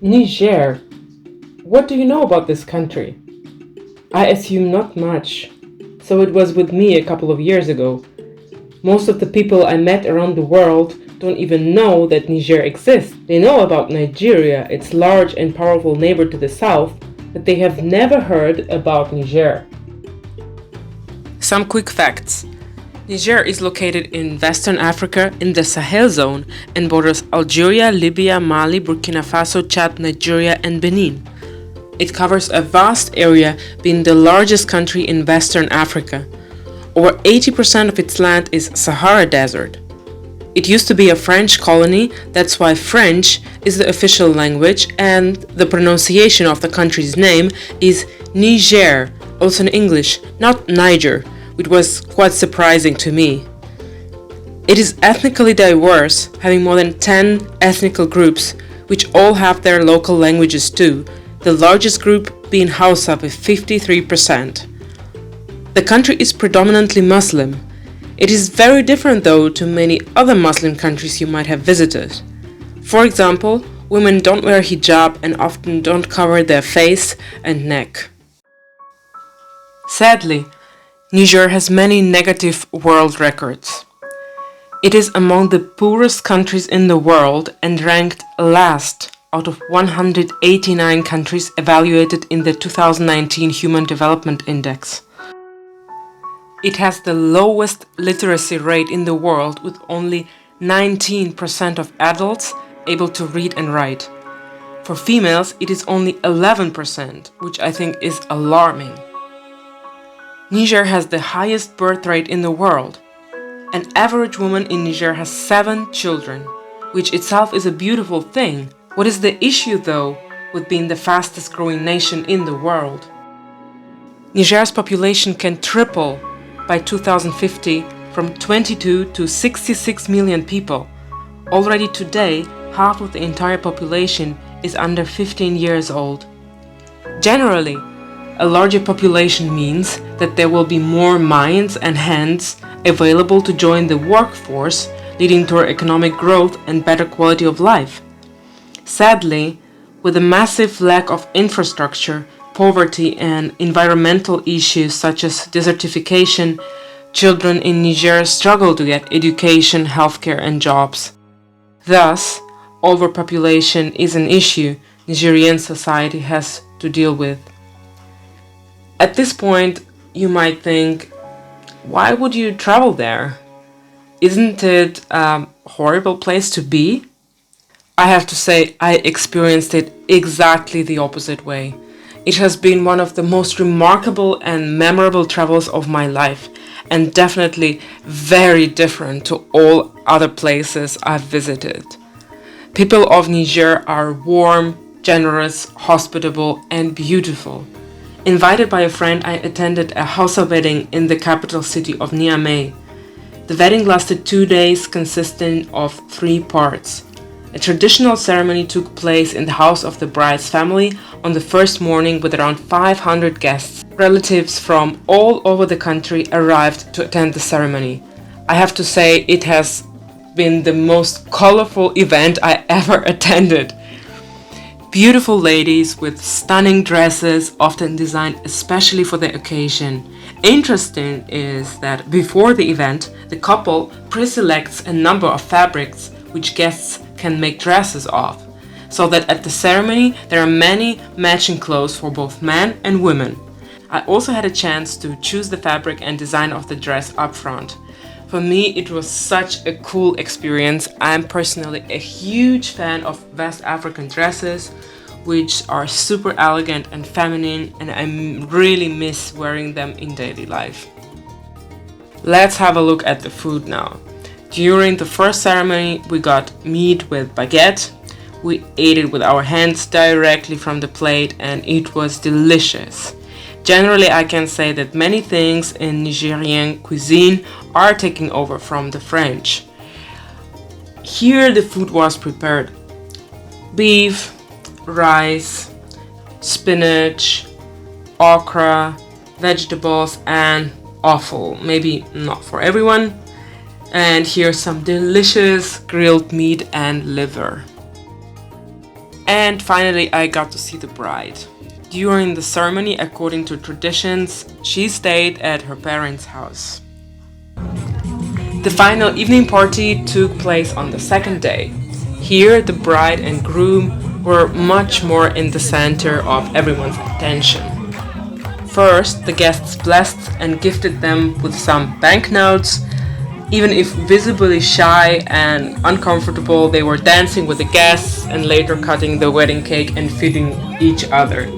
Niger. What do you know about this country? I assume not much. So it was with me a couple of years ago. Most of the people I met around the world don't even know that Niger exists. They know about Nigeria, its large and powerful neighbor to the south, but they have never heard about Niger. Some quick facts. Niger is located in Western Africa in the Sahel zone and borders Algeria, Libya, Mali, Burkina Faso, Chad, Nigeria, and Benin. It covers a vast area, being the largest country in Western Africa. Over 80% of its land is Sahara Desert. It used to be a French colony, that's why French is the official language, and the pronunciation of the country's name is Niger, also in English, not Niger, which was quite surprising to me. It is ethnically diverse, having more than 10 ethnical groups, which all have their local languages too, the largest group being Hausa with 53%. The country is predominantly Muslim. It is very different though to many other Muslim countries you might have visited. For example, women don't wear hijab and often don't cover their face and neck. Sadly, Niger has many negative world records. It is among the poorest countries in the world and ranked last out of 189 countries evaluated in the 2019 Human Development Index. It has the lowest literacy rate in the world, with only 19% of adults able to read and write. For females, it is only 11%, which I think is alarming. Niger has the highest birth rate in the world. An average woman in Niger has 7 children, which itself is a beautiful thing. What is the issue though with being the fastest growing nation in the world? Niger's population can triple by 2050 from 22 to 66 million people. Already today, half of the entire population is under 15 years old. Generally, a larger population means that there will be more minds and hands available to join the workforce, leading to economic growth and better quality of life. Sadly, with a massive lack of infrastructure, poverty, and environmental issues such as desertification, children in Niger struggle to get education, healthcare, and jobs. Thus, overpopulation is an issue Nigerian society has to deal with. At this point, you might think, why would you travel there? Isn't it a horrible place to be? I have to say, I experienced it exactly the opposite way. It has been one of the most remarkable and memorable travels of my life, and definitely very different to all other places I've visited. People of Niger are warm, generous, hospitable, and beautiful. Invited by a friend, I attended a Hausa wedding in the capital city of Niamey. The wedding lasted 2 days, consisting of 3 parts. A traditional ceremony took place in the house of the bride's family on the first morning with around 500 guests. Relatives from all over the country arrived to attend the ceremony. I have to say it has been the most colorful event I ever attended. Beautiful ladies with stunning dresses, often designed especially for the occasion. Interesting is that before the event, the couple pre-selects a number of fabrics which guests can make dresses of, so that at the ceremony there are many matching clothes for both men and women. I also had a chance to choose the fabric and design of the dress up front. For me, it was such a cool experience. I am personally a huge fan of West African dresses, which are super elegant and feminine, and I really miss wearing them in daily life. Let's have a look at the food now. During the first ceremony, we got meat with baguette. We ate it with our hands directly from the plate, and it was delicious. Generally, I can say that many things in Nigerian cuisine are taking over from the French. Here the food was prepared: beef, rice, spinach, okra, vegetables, and offal. Maybe not for everyone. And here's some delicious grilled meat and liver. And finally, I got to see the bride. During the ceremony, according to traditions, she stayed at her parents' house. The final evening party took place on the second day. Here, the bride and groom were much more in the center of everyone's attention. First, the guests blessed and gifted them with some banknotes. Even if visibly shy and uncomfortable, they were dancing with the guests and later cutting the wedding cake and feeding each other.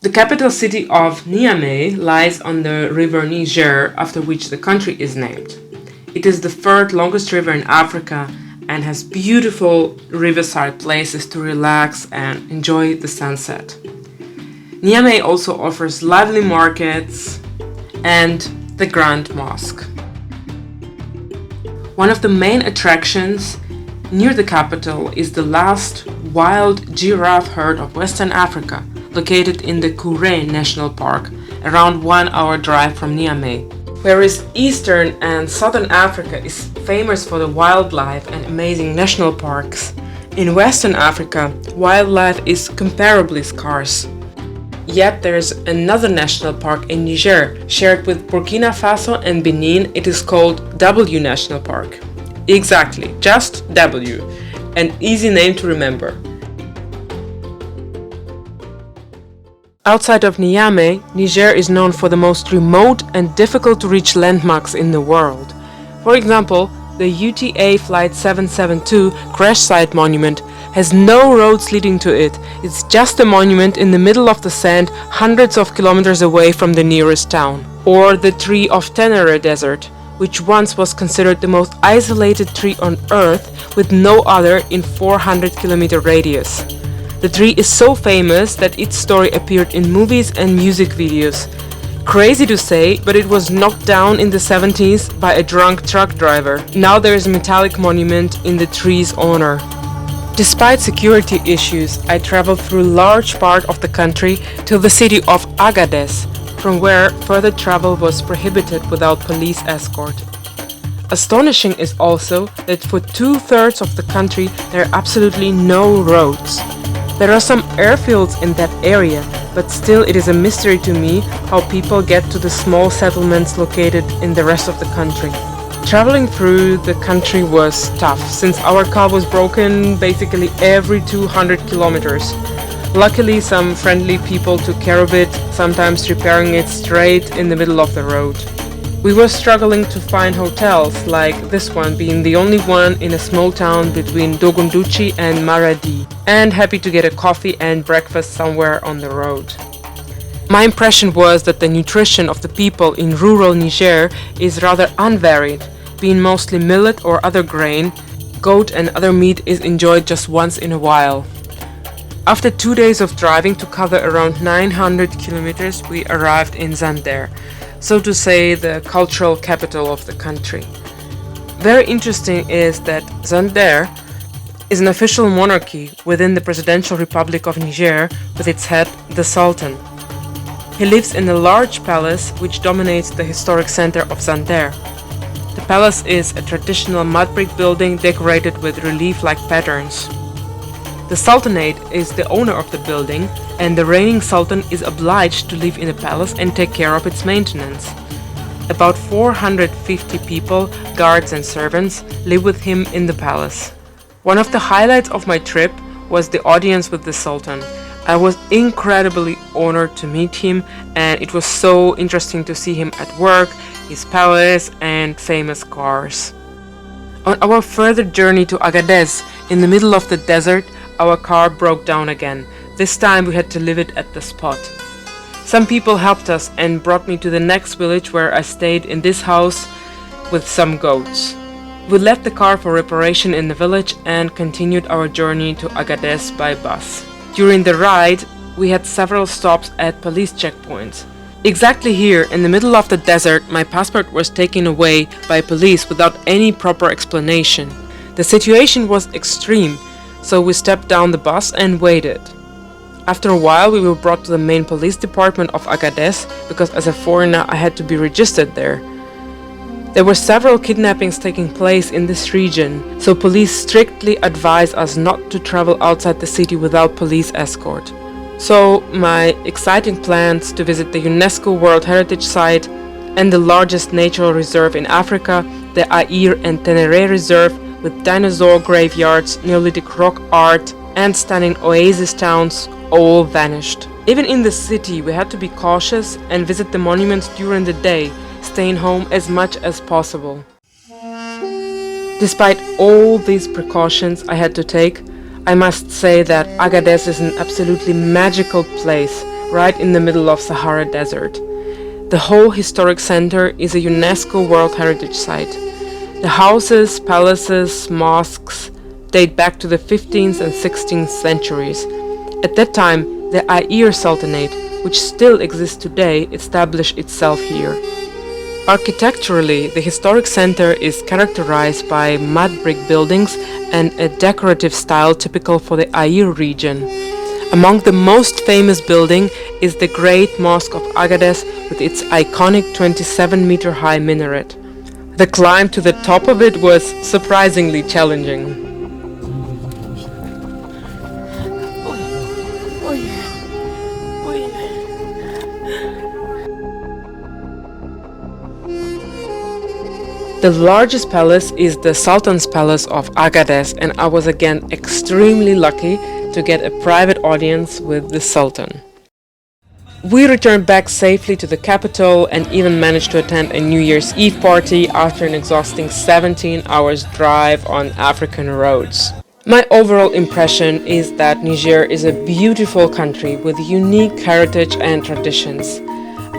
The capital city of Niamey lies on the river Niger, after which the country is named. It is the third longest river in Africa and has beautiful riverside places to relax and enjoy the sunset. Niamey also offers lively markets and the Grand Mosque. One of the main attractions near the capital is the last wild giraffe herd of Western Africa, located in the POOREST National Park, around 1 hour drive from Niamey. Whereas Eastern and Southern Africa is famous for the wildlife and amazing national parks, in Western Africa, wildlife is comparably scarce. Yet there is another national park in Niger, shared with Burkina Faso and Benin. It is called W National Park. Exactly, just W, an easy name to remember. Outside of Niamey, Niger is known for the most remote and difficult to reach landmarks in the world. For example, the UTA Flight 772 crash site monument has no roads leading to it. It's just a monument in the middle of the sand, hundreds of kilometers away from the nearest town. Or the tree of Tenere Desert, which once was considered the most isolated tree on Earth, with no other in 400-kilometer radius. The tree is so famous that its story appeared in movies and music videos. Crazy to say, but it was knocked down in the 70s by a drunk truck driver. Now there is a metallic monument in the tree's honor. Despite security issues, I traveled through a large part of the country to the city of Agadez, from where further travel was prohibited without police escort. Astonishing is also that for 2/3 of the country there are absolutely no roads. There are some airfields in that area, but still it is a mystery to me how people get to the small settlements located in the rest of the country. Traveling through the country was tough, since our car was broken basically every 200 kilometers. Luckily, some friendly people took care of it, sometimes repairing it straight in the middle of the road. We were struggling to find hotels, like this one being the only one in a small town between Dogonduchi and Maradi, and happy to get a coffee and breakfast somewhere on the road. My impression was that the nutrition of the people in rural Niger is rather unvaried, being mostly millet or other grain. Goat and other meat is enjoyed just once in a while. After 2 days of driving to cover around 900 kilometers, we arrived in Zinder, so to say the cultural capital of the country. Very interesting is that Zinder is an official monarchy within the Presidential Republic of Niger, with its head, the Sultan. He lives in a large palace which dominates the historic center of Zinder. The palace is a traditional mud brick building decorated with relief-like patterns. The Sultanate is the owner of the building, and the reigning Sultan is obliged to live in the palace and take care of its maintenance. About 450 people, guards and servants, live with him in the palace. One of the highlights of my trip was the audience with the Sultan. I was incredibly honored to meet him, and it was so interesting to see him at work, his palace and famous cars. On our further journey to Agadez, in the middle of the desert, our car broke down again. This time we had to leave it at the spot. Some people helped us and brought me to the next village, where I stayed in this house with some goats. We left the car for reparation in the village and continued our journey to Agadez by bus. During the ride, we had several stops at police checkpoints. Exactly here, in the middle of the desert, my passport was taken away by police without any proper explanation. The situation was extreme, so we stepped down the bus and waited. After a while, we were brought to the main police department of Agadez because as a foreigner I had to be registered there. There were several kidnappings taking place in this region, so police strictly advised us not to travel outside the city without police escort. So my exciting plans to visit the UNESCO World Heritage Site and the largest natural reserve in Africa, the Air and Tenere Reserve, with dinosaur graveyards, Neolithic rock art and stunning oasis towns, all vanished. Even in the city we had to be cautious and visit the monuments during the day, staying home as much as possible. Despite all these precautions I had to take, I must say that Agadez is an absolutely magical place right in the middle of Sahara Desert. The whole historic center is a UNESCO World Heritage Site. The houses, palaces, mosques date back to the 15th and 16th centuries. At that time, the Air Sultanate, which still exists today, established itself here. Architecturally, the historic center is characterized by mud brick buildings and a decorative style typical for the Air region. Among the most famous building is the Great Mosque of Agadez with its iconic 27-meter high minaret. The climb to the top of it was surprisingly challenging. The largest palace is the Sultan's Palace of Agadez, and I was again extremely lucky to get a private audience with the Sultan. We returned back safely to the capital and even managed to attend a New Year's Eve party after an exhausting 17 hours drive on African roads. My overall impression is that Niger is a beautiful country with unique heritage and traditions.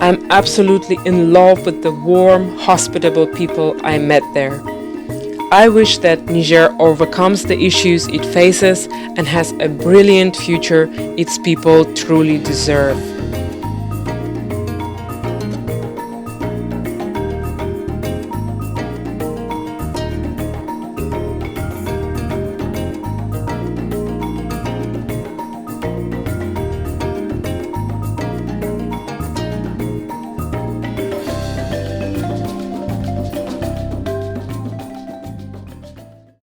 I'm absolutely in love with the warm, hospitable people I met there. I wish that Niger overcomes the issues it faces and has a brilliant future its people truly deserve.